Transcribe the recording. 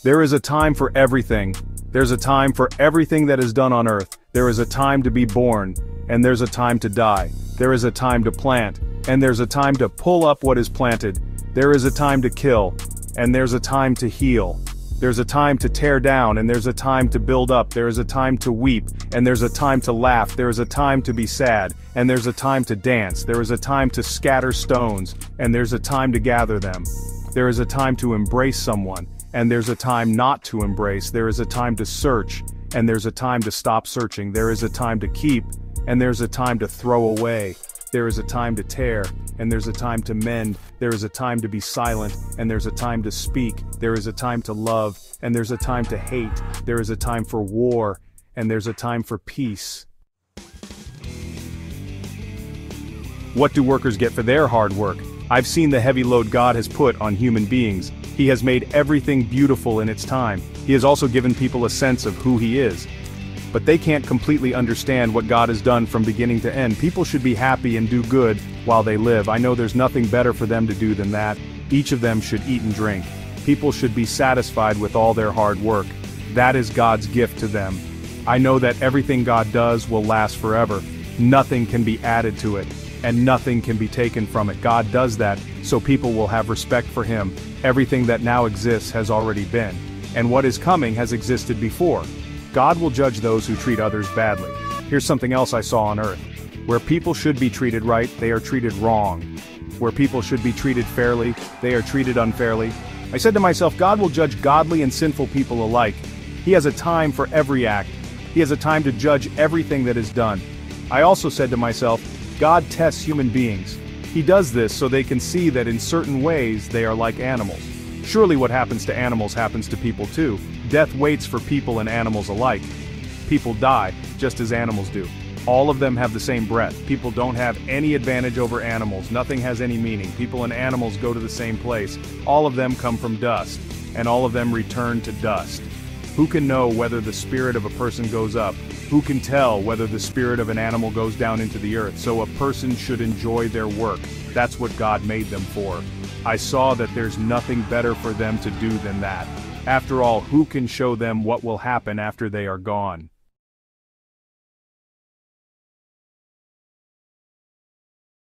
There is a time for everything. There's a time for everything that is done on earth. There is a time to be born, and there's a time to die. There is a time to plant, and there's a time to pull up what is planted. There is a time to kill, and there's a time to heal. There's a time to tear down, and there's a time to build up. There is a time to weep, and there's a time to laugh. There is a time to be sad, and there's a time to dance. There is a time to scatter stones, and there's a time to gather them. There is a time to embrace someone, and there's a time not to embrace. There is a time to search, and there's a time to stop searching. There is a time to keep, and there's a time to throw away. There is a time to tear, and there's a time to mend. There is a time to be silent, and there's a time to speak. There is a time to love, and there's a time to hate. There is a time for war, and there's a time for peace. What do workers get for their hard work? I've seen the heavy load God has put on human beings. He has made everything beautiful in its time. He has also given people a sense of who He is. But they can't completely understand what God has done from beginning to end. People should be happy and do good while they live. I know there's nothing better for them to do than that. Each of them should eat and drink. People should be satisfied with all their hard work. That is God's gift to them. I know that everything God does will last forever. Nothing can be added to it, and nothing can be taken from it. God does that so people will have respect for Him. Everything that now exists has already been, and what is coming has existed before. God will judge those who treat others badly. Here's something else I saw on earth. Where people should be treated right, they are treated wrong. Where people should be treated fairly, they are treated unfairly. I said to myself, God will judge godly and sinful people alike. He has a time for every act. He has a time to judge everything that is done. I also said to myself, God tests human beings. He does this so they can see that in certain ways they are like animals. Surely what happens to animals happens to people too. Death waits for people and animals alike. People die, just as animals do. All of them have the same breath. People don't have any advantage over animals. Nothing has any meaning. People and animals go to the same place. All of them come from dust, and all of them return to dust. Who can know whether the spirit of a person goes up? Who can tell whether the spirit of an animal goes down into the earth? So a person should enjoy their work. That's what God made them for. I saw that there's nothing better for them to do than that. After all, who can show them what will happen after they are gone?